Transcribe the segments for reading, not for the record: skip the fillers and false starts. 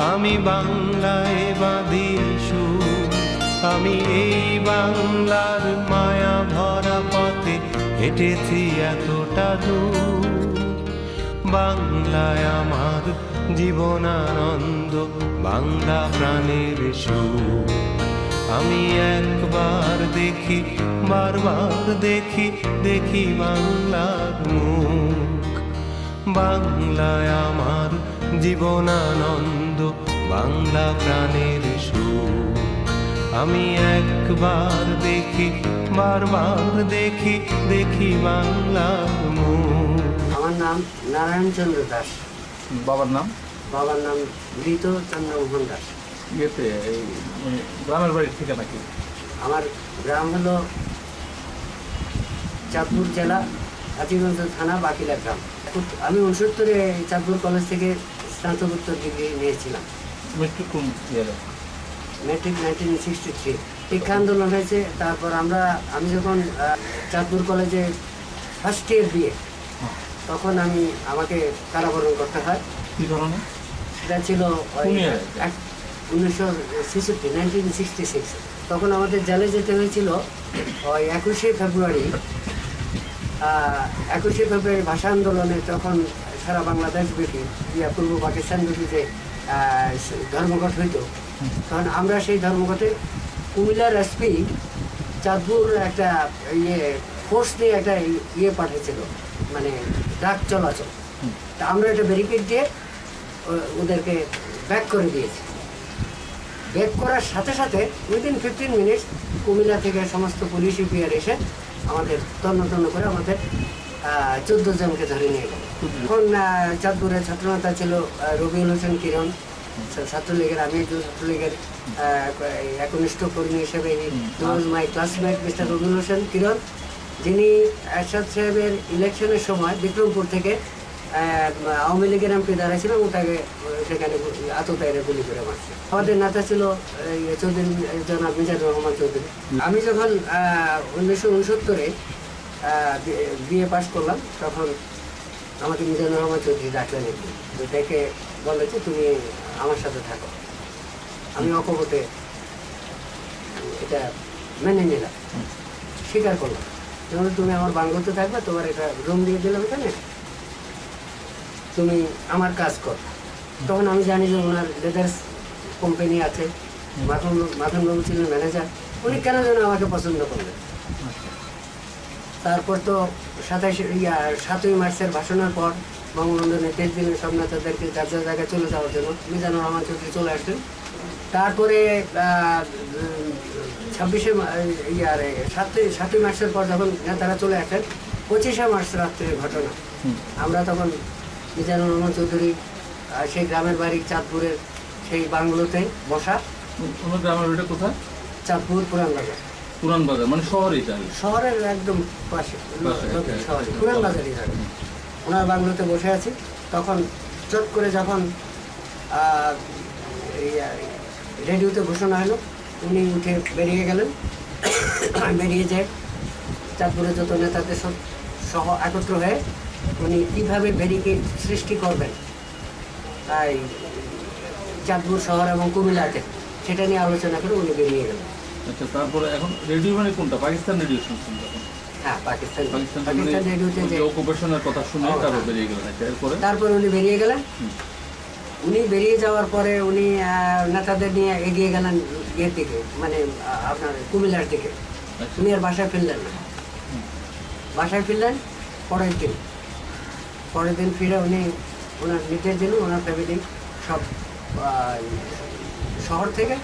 আমি বাংলায় বাঁধি সুর, আমি এই বাংলার মায়া ভরা পথে হেঁটেছি এতটা দূর। বাংলায় আমার জীবনানন্দ, বাংলা প্রাণের সুর। আমি একবার দেখি, বারবার দেখি, দেখি বাংলার মুখ। বাংলায় আমার জীবনানন্দ, বাংলা প্রাণের সুর। আমি একবার দেখি, বারবার দেখি, দেখি বাংলার মুখ। আমার নাম নারায়ণ চন্দ্র দাস। বাবার নাম? বাবার নাম মৃত চন্দ্রমোহন দাস। ইয়েতে গ্রামের বাড়ির ঠিকানা কি? আমার গ্রাম হলো চাঁদপুর জেলা, হাজীগঞ্জ থানা, বাকিলা গ্রাম। আমি 69-এ চাঁদপুর কলেজ থেকে স্নাতকোত্তর ডিগ্রি নিয়েছিলাম। মেট্রিক কোন ইয়ারে? মেট্রিক 1963। শিক্ষা আন্দোলন হয়েছে। তারপর আমি যখন চাঁদপুর কলেজে ফার্স্ট ইয়ার বিয়ে, তখন আমাকে কারাবরণ করতে হয়। কী ধরনের? সেটা ছিল 1966। তখন আমাদের জেলে যেতে হয়েছিল ওই 21শে ফেব্রুয়ারি ভাষা আন্দোলনে। তখন সারা বাংলাদেশ ব্যাপী, পূর্ব পাকিস্তান ব্যাপী যে ধর্মঘট হইত, তখন আমরা সেই ধর্মঘটে কুমিল্লার এসপি চাঁদপুর একটা ফোর্স নিয়ে একটা পাঠিয়েছিল, মানে ডাক চলাচল। তা আমরা একটা ব্যারিকেড দিয়ে ওদেরকে ব্যাক করে দিয়েছি। ব্যাক করার সাথে সাথে উইদিন 15 মিনিটস কুমিল্লা থেকে সমস্ত পুলিশ ইপিআর এসে আমাদের তন্ন করে আমাদের 14 জনকে ধরে নিয়ে গেল। তখন চাঁদপুরের ছাত্রনেতা ছিল রবিউল হোসেন কিরণ, ছাত্রলীগের। আমি ছাত্রলীগের একনিষ্ঠ কর্মী হিসেবে my classmate mister Rabiul Hossain Kiran, যিনি এরশাদ সাহেবের ইলেকশনের সময় বিক্রমপুর থেকে আওয়ামী লীগের এমপি দাঁড়াইছিল, ওটাকে সেখানে আততায়ীরা গুলি করে মারছে। আমাদের নেতা ছিল চৌধুরী জনাব মিজানুর রহমান চৌধুরী। আমি যখন 1969-এ বিএ পাস করলাম, তখন আমাকে মিজানুর রহমান চৌধুরী ডাকলেন, ডেকে বলে যে তুমি আমার সাথে থাকো। আমি অকপটে এটা মেনে নিলাম, স্বীকার করলাম। যেমন তুমি আমার বাংলোতে থাকবে, তোমার এটা রুম দিয়ে দিলাম, এখানে তুমি আমার কাজ কর। তখন আমি জানি যে ওনার লেদার্স কোম্পানি আছে, মাথনবাবু ছিলেন ম্যানেজার, উনি কেন যেন আমাকে পছন্দ করলেন। তারপর তো 7ই মার্চের ভাষণের পর বঙ্গবন্ধু নির্দেশ দিলেন সব নেতাদেরকে যার যার জায়গায় চলে যাওয়ার জন্য। মিজানুর রহমান চৌধুরী চলে আসলেন। তারপরে 7ই মার্চের পর যখন নেতারা চলে আসেন, 25শে মার্চ রাত্রের ঘটনা। আমরা তখন মিজানুর রহমান চৌধুরী সেই গ্রামের বাড়ি চাঁদপুরের সেই বাংলোতে বসা। গ্রামের বাড়িটা কোথায়? চাঁদপুর পুরান বাজার। পুরান বাজার মানে শহরেই? শহরের একদম পাশে, শহরে পুরান বাজারই থাকে। ওনার বাংলোতে বসে আছি। তখন চট করে যখন রেডিওতে ঘোষণা হলো, উনি উঠে বেরিয়ে গেলেন। বেরিয়ে যায় চাঁদপুরের যত নেতাদের সহ একত্র হয়ে উনি কীভাবে ব্যারিকেড সৃষ্টি করবেন তাই চাঁদপুর শহর এবং কুমিল্লাতে, সেটা নিয়ে আলোচনা করে উনি বেরিয়ে গেলেন। আচ্ছা, তারপরে এখন রেডিও মানে কোনটা? পাকিস্তান রেডিও শুনছেন তখন? হ্যাঁ, পাকিস্তান রেডিওতে যে অকুপেশনের কথা শুনে তারপর বেরিয়ে গেলেন। তারপরে উনি বেরিয়ে গেলেন। উনি বেরিয়ে যাওয়ার পরে উনি নেতাদের নিয়ে এগিয়ে গেলেন ইয়ের দিকে, মানে আপনার কুমিল্লার দিকে। উনি আর বাসায় ফিরলেন না। বাসায় ফিরলেন পরের দিন ফিরে উনি ওনার নির্দেশ দিলেন, ওনার ফ্যামিলি সব শহর থেকে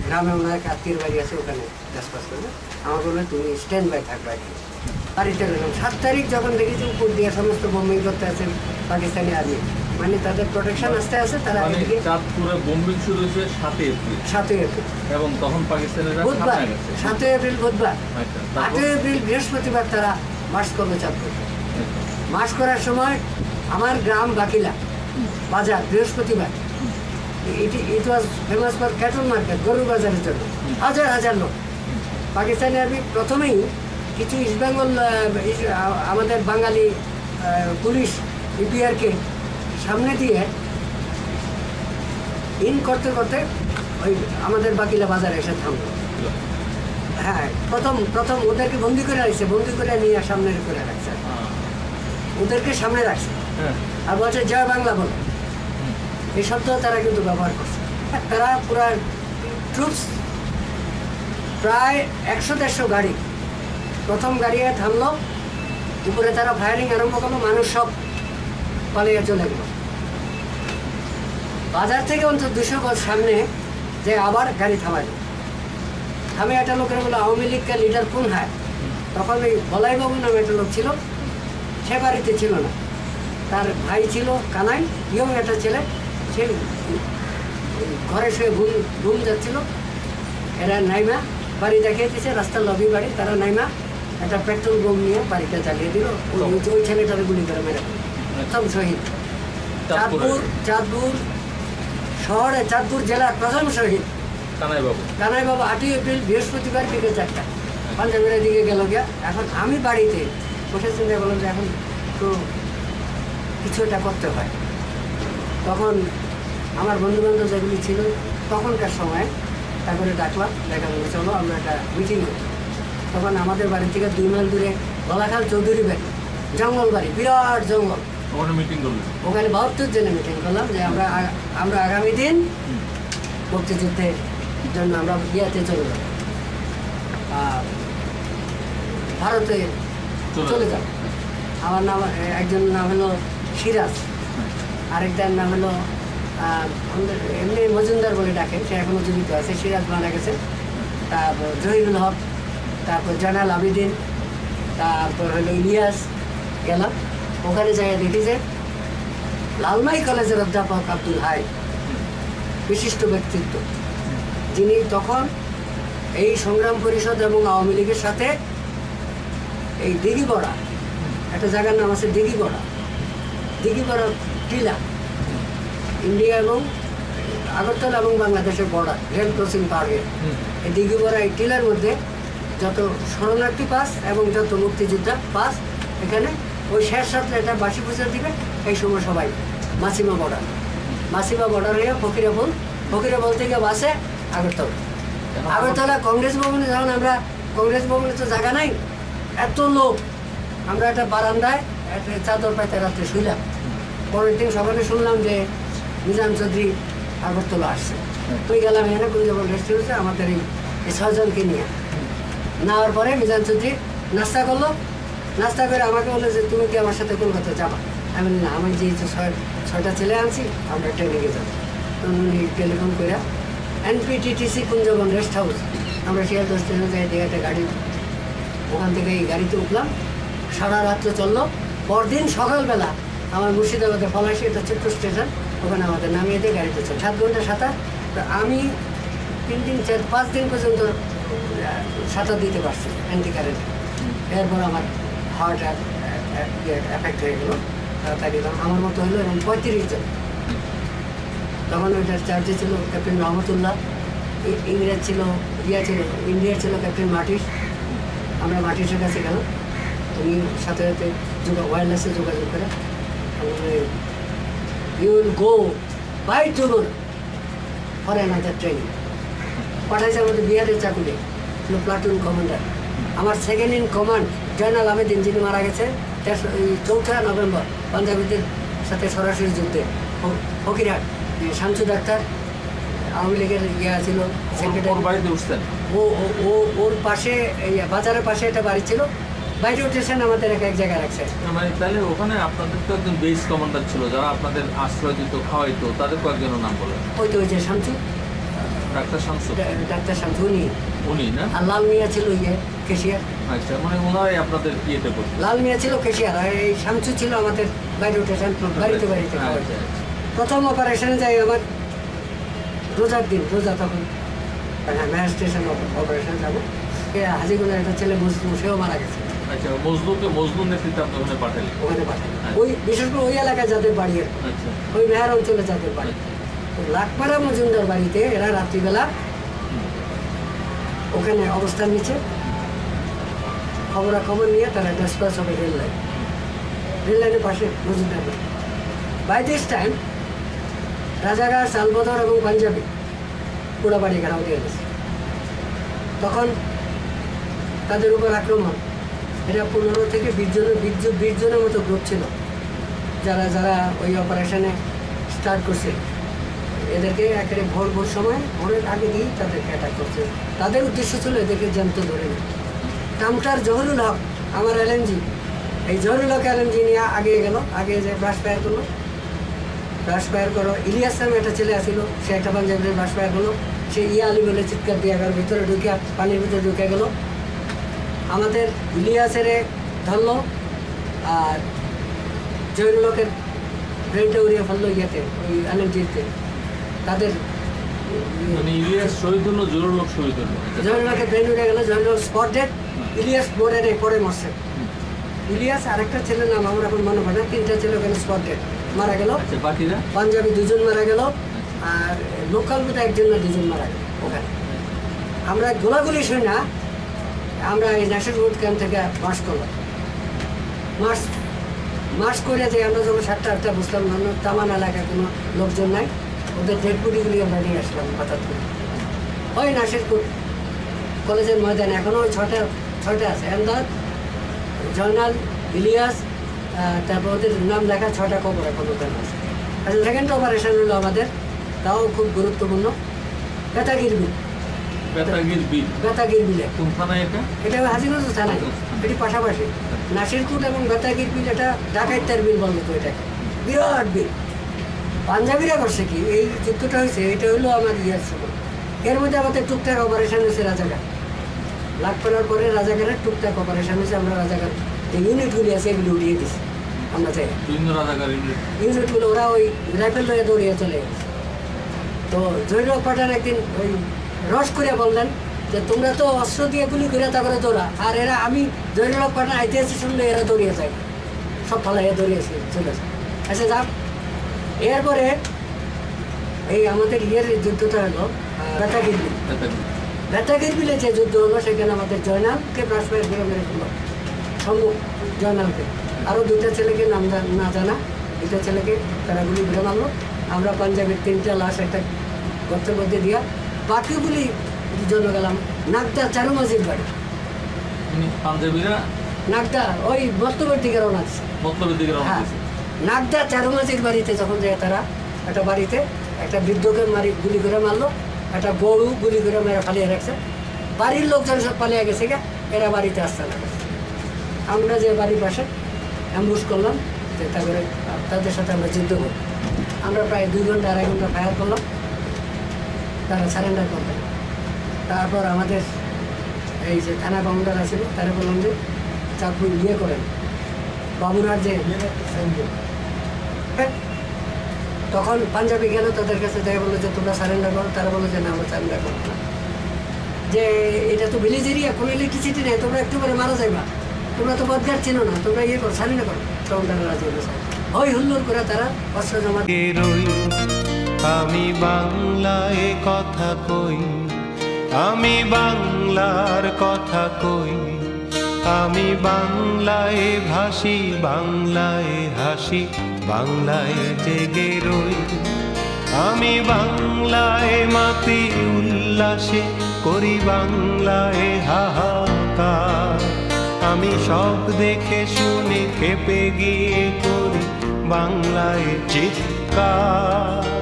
গ্রামে ওনার এক আত্মীয়ের বাড়ি আছে, ওখানে চাষবাস করবে। আমার বললো তুমি স্ট্যান্ড বাই থাকবে এখানে। বাড়িতে গেলাম 7 তারিখ যখন দেখেছি উপর দিয়ে সমস্ত বোম্বিং করতে আছেন পাকিস্তানি আর্মি, মানে তাদের প্রোটেকশন আসতে আছে। তারা চাঁদপুরে বোম্বিং শুরু হয়েছে 7ই এপ্রিল এবং তখন পাকিস্তানিরা বুধবার 7ই এপ্রিল বুধবার, 8ই এপ্রিল বৃহস্পতিবার তারা মার্চ করবে চাঁদপুর। মার্চ করার সময় আমার গ্রাম বাকিলা বাজার বৃহস্পতিবার, it was famous for cattle market, গরুর বাজারের জন্য হাজার লোক। পাকিস্তানি আর্মি প্রথমেই কিছু ইস্টবেঙ্গল আমাদের বাঙালি পুলিশ ইপিআরকে সামনে দিয়ে ইন করতে করতে ওই আমাদের বাকিলা বাজারে এসে থামলো। হ্যাঁ, প্রথম ওদেরকে বন্দি করে রাখছে, বন্দি করে নিয়ে সামনে করে রাখছে, ওদেরকে সামনে রাখছে আর বলছে জয় বাংলা বলো, এই শব্দ তারা কিন্তু ব্যবহার করছে। তারা পুরা ট্রুপস প্রায় 100-150 গাড়ি প্রথম গাড়িয়ে থামলো, উপরে তারা ফায়ারিং আরম্ভ করলো, মানুষ সব পালিয়ে চলে গেল। বাজার থেকে অন্তত 200 গজ সামনে যে আবার গাড়ি থামাইল, থামে একটা লোকের বলে আওয়ামী লীগের লিডার কোন হয়, তখন ওই বলাইবাবু নামে একটা লোক ছিল, সে বাড়িতে ছিল না, তার ভাই ছিল কানাই, ইয়ং একটা ছেলে, সে ঘরে শুয়ে ঘুম যাচ্ছিল। এরা নাইমা বাড়ি দেখিয়ে দিয়েছে, রাস্তার লবি বাড়ি, তারা নাইমা একটা পেট্রোল বোম নিয়ে বাড়িটা জ্বালিয়ে দিল, ওই ছেলেটারে গুলি করে মেরে প্রথম শহীদ। চাঁদপুর শহরে, চাঁদপুর জেলার প্রথম শহীদ কানাইবাবু 8ই এপ্রিল বৃহস্পতিবার বিকেল 4টা পাঞ্জাবের দিকে গেল গিয়া। এখন আমি বাড়িতে বসে চিন্তা করলাম যে এখন তো কিছু একটা করতে হয়। তখন আমার বন্ধুবান্ধব যেগুলি ছিল তখনকার সময় তারপরে ডাকলাম, দেখা গেলো চলো আমরা একটা মিটিং করি। তখন আমাদের বাড়ি থেকে 2 মাইল দূরে গলাখাল চৌধুরী বাড়ি, জঙ্গল বাড়ি, বিরাট জঙ্গল, ওখানে 72 জনে মিটিং করলাম যে আমরা আগামী দিন মুক্তিযুদ্ধের জন্য আমরা ইয়াতে চলে যাব, ভারতে চলে যাব। আমার নাম, একজনের নাম হলো সিরাজ, আরেকটার নাম হলো এমনি মজুমদার বলে ডাকে, সে এখনও জীবিত আছে, সিরাজ মারা গেছে। তারপর জহিরুল হক, তারপর জয়নাল আবিদিন, তারপর হলো ইলিয়াস। গেলাম ওখানে জায়গা দেখি যে লালমাই কলেজের অধ্যাপক আব্দুল হাই, বিশিষ্ট ব্যক্তিত্ব, যিনি তখন এই সংগ্রাম পরিষদ এবং আওয়ামী লীগের সাথে এই দিঘিবড়া, একটা জায়গার নাম আছে দিঘিবড়া টিলা, ইন্ডিয়া এবং আগরতলা এবং বাংলাদেশের বর্ডার, রেল ক্রসিং পাহাড়ে এই দিঘিবড়া এই টিলার মধ্যে যত শরণার্থী পাস এবং যত মুক্তিযোদ্ধা পাস, এখানে ওই শেষ সাথে এটা বাসি পূজার দিবে, এই সময় সবাই মাসিমা বর্ডার হয়ে ফকিরাবল থেকে বাসে আগরতলা কংগ্রেস ভবনে। যখন আমরা কংগ্রেস ভবনে তো জায়গা নাই, এত লোক, আমরা একটা বারান্দায় একটা চাদর পাইতে রাত্রে শুইলাম। পরের দিন সকালে শুনলাম যে নিজাম চৌধুরী আগরতলা আসছে, তুই গেলাম এখানে কুঞ্জবন রেস্ট হাউসে আমাদের এই 6 জনকে নিয়ে। নেওয়ার পরে নিজাম চৌধুরী নাস্তা করলো, নাস্তা করে আমাকে বললো যে তুমি কি আমার সাথে কলকাতা যাবা? আমি না, আমি যে 6টা ছেলে আনছি আমরা ট্রেনে যাবো। তখন উনি টেলিফোন করে NPTTC কুঞ্জবন রেস্ট হাউস, আমরা শিয়াল 10 ট্রেনে যাই, একটা গাড়ি, ওখান থেকে এই গাড়িতে উঠলাম, সারা রাত্রে চললো। পরদিন সকালবেলা আমার মুর্শিদাবাদে পলাশি, এটা ছোট্ট স্টেশন, ওখানে আমাদের নামিয়ে দিয়ে গাড়িতে চল 7 ঘন্টা সাঁতার। আমি 3 দিন 4-5 দিন পর্যন্ত সাঁতার দিতে পারছি অ্যান্টি কারেন্ট। এরপর আমার হার্ট এফেক্ট হয়ে গেলো, তাড়াতাড়ি আমার মতো হলো এবং 35 জন। তখন ওইটার চার্জে ছিল ক্যাপ্টেন রহমতুল্লাহ, ইংরেজ ছিল, ইন্ডিয়ার ছিল ক্যাপ্টেন মার্টিস। আমরা মার্টিসের কাছে গেলাম, উনি সাথে সাথে ওয়্যারলেসে যোগাযোগ করে you will go by tomorrow for another training. পাঠাইছে আমাদের বিহারের চাকুলে, ছিল প্লাটুন কমান্ডার। আমার second in command Joynal Abedin, যিনি মারা গেছে 4 নভেম্বর পাঞ্জাবিদের সাথে সরাসরি যুদ্ধে ফকিরহাট। শামসু ডাক্তার আওয়ামী লীগের ছিল সেক্রেটারি, ওর পাশে বাজারের পাশে একটা বাড়ি ছিল, বাইরে উঠেছেন আমাদের এক জায়গায় রাখছে। তাহলে ওখানে আপনাদের তো একজন বেস কমান্ডার ছিল, যারা আপনাদের আশ্রয় দিত, খাওয়াইতো, তাদের কয়েকজনের নাম বলেন। ওই তো ওই যে শামসু, ডাক্তার শামসু, উনি না? আর লাল মিয়া ছিল কেশিয়ার। আচ্ছা, মানে ওনারাই আপনাদের ইয়েতে করতেন। লাল মিয়া ছিল কেশিয়ার, আর এই শামসু ছিল আমাদের বাইরে উঠেছেন, বাড়িতে খাওয়াইতো। প্রথম অপারেশনে যাই আমার রোজার দিন, রোজা তখন, হ্যাঁ মেয়ার স্টেশন অপারেশন যাবো। হাজিগুলের একটা ছেলে মজনু, সেও মারা গেছে। আচ্ছা, মজনুর নেতৃত্বে আপনি ওখানে পাঠালেন? ওখানে পাঠালেন, ওই বিশেষ করে ওই এলাকায় যাদের বাড়ি, ওই মেহার অঞ্চলে যাদের বাড়ি, লাখপাড়া মজুমদার বাড়িতে এরা রাত্রিবেলা ওখানে অবস্থান নিচ্ছে, খবরাখবর নিয়ে তারা ডিসপাস হবে রেল লাইনের পাশে মজুমদার বাড়ি। বাই দিস টাইম রাজাকার, সালভদর এবং পাঞ্জাবি পুরো বাড়ি ঘেরাও দিয়ে গেছে। তখন তাদের উপর আক্রমণ, এটা 15 থেকে 20 জনের মতো গ্রুপ ছিল যারা যারা ওই অপারেশনে স্টার্ট করছে। এদেরকে একেবারে ভোর সময়, ভোরের আগে দিয়েই তাদেরকে অ্যাটাক করছে। তাদের উদ্দেশ্য ছিল এদেরকে জ্যান্ত ধরে নেয়। কামটার জহুরুল হক আমার LMG, এই জহুরুল হক LMG নিয়ে আগে গেল, আগে যে ব্রাশ ফায়ার করলো, ব্রাশ ফায়ার করো। ইলিয়াস নামে একটা ছেলে আসিল, সে একটা পাঞ্জাবের ব্রাশ ফায়ার করলো। সে ইয়া আলী বলে চিৎকার দিয়ে ঘর ভিতরে ঢুকে, পানির ভিতরে ঢুকে গেল। আমাদের ইলিয়াসের ধরলো, আর জহুরুল হকের ব্রেনটা উড়িয়ে ফেললো ইয়েতে, ওই LMGতে। তাদের ইলিয়াস শহীদ হলো, জহুরুল হক শহীদ হলো। জহুরুল হকের ব্রেন উড়ে গেল, জহুরুল হক স্পট ডেড, ইলিয়াস বোর্ডের পরে মরছে। ইলিয়াস আরেকটা ছেলের নাম আমার এখন মনে পড়ে না, 3টা ছেলে ওখানে স্পট ডেড মারা গেল। পাঞ্জাবি 2 জন মারা গেল, আর লোকাল বোধ 1 জন না 2 জন মারা গেল ওখানে। আমরা গোলাগুলি শুই না, আমরা এই নাসিরপুর ক্যাম্প থেকে মার্চ করলাম। মার্চ করে যে আমরা যখন 7টা-8টা বুঝলাম তামান এলাকায় কোনো লোকজন নাই, ওদের ডেড বডিগুলি আমরা নিয়ে আসলাম হঠাৎ করে ওই নাসিরপুর কলেজের ময়দানে। এখনও ওই 6টা আছে, এমদাদ, জয়নাল, ইলিয়াস, তারপর ওদের নাম লেখা 6টা কবর এখন ওখানে আছে। আচ্ছা, সেকেন্ড অপারেশন হলো আমাদের, তাও খুব গুরুত্বপূর্ণ, বেতাগির বিলে। এটা হাজিগঞ্জ থানায়, এটি পাশাপাশি নাসিরকুট এবং বেতাগির বিল। এটা ডাকাইতার বিল বলতো, এটাকে বিরাট বিল। পাঞ্জাবিরা করছে কি, এই যুদ্ধটা হয়েছে, এটা হলো আমার ইয়ার সময়। এর মধ্যে আমাদের টুকটাক অপারেশন হয়েছে রাজাকার, লাখ পড়ার পরে রাজাকারের টুকটাক অপারেশন হয়েছে। আমরা রাজাকার যে ইউনিটগুলি আছে এগুলি উড়িয়ে দিচ্ছি আমরা, চাই ইউনিটগুলো ওরা ওই রাইফেল লয়ে দৌড়িয়ে চলে গেছে। তো জহিরুল পাঠান একদিন ওই রস করে বললেন যে তোমরা তো অস্ত্র দিয়ে গুলি করে তারপরে দৌড়া, আর এরা আমি জহিরুল পাঠান আইতিহাসিক শুনলে এরা দৌড়িয়ে যায়, সব ফালাইয়া দৌড়িয়েছে চলে যায়। আচ্ছা যাক, এরপরে এই আমাদের ইয়ের যুদ্ধটা হলো বেতাগির বিল। বেতাগির বিলে যে যুদ্ধ হলো, সেখানে আমাদের জয়নালকে ব্রাশ ফায়ার করে মেরে ফেললো, সম্মুখ জয়নালকে। আরও 2টা ছেলেকে নাম না জানা 2টা ছেলেকে তারা গুলি ঘুরে মারলো। আমরা পাঞ্জাবের 3টা লাশ একটা গর্তের মধ্যে দিয়া, বাকিগুলি জন্য গেলাম নাগদা চারুমাঝির বাড়ি। নাগদা ওই মতলবের দিকে রওনা দিচ্ছে। হ্যাঁ, নাগদা চারুমাঝির বাড়িতে যখন যায়, তারা একটা বাড়িতে একটা বৃদ্ধকে গুলি করে মারলো, একটা গরু গুলি করে মেরে ফালিয়ে রাখছে। বাড়ির লোকজন সব পালিয়ে গেছে, এরা বাড়িতে আসতে লাগছে। আমরা যে বাড়ির পাশে অ্যাম্বুশ করলাম, যে তারপরে তাদের সাথে আমরা যুদ্ধ করি। আমরা প্রায় 2 ঘন্টা 2.5 ঘন্টা ফায়ার করলাম, তারা সারেন্ডার করলেন। তারপর আমাদের এই যে থানা কমান্ডার আছিল, তারা বললাম যে চাকরি ইয়ে করেন, বাবুরার যে তখন পাঞ্জাবি গেল তাদের কাছে, তাই বললো যে তোমরা সারেন্ডার করো। তারা বললো যে না, আমরা সারেন্ডার করবো না, যে এটা তো ভিলেজ এরিয়া, কোনো ইলেকট্রিসিটি নেই, তোমরা একটু করে মারা যাইবা, তোমরা তো বদগার চেনো না, তোমরা ইয়ে করো, সারেন্ডার করো। তখন তারা রাজি হলো, হই হুল্লোড় করে তারা অস্ত্র জমা। আমি বাংলায় কথা কই, আমি বাংলার কথা কই, আমি বাংলায় ভাসি, বাংলায় হাসি, বাংলায় জেগে রই। আমি বাংলায় মাতি উল্লাসে করি, বাংলায় হাহাকার। আমি সব দেখে শুনে খেপে গিয়ে করি বাংলায় চিৎকার।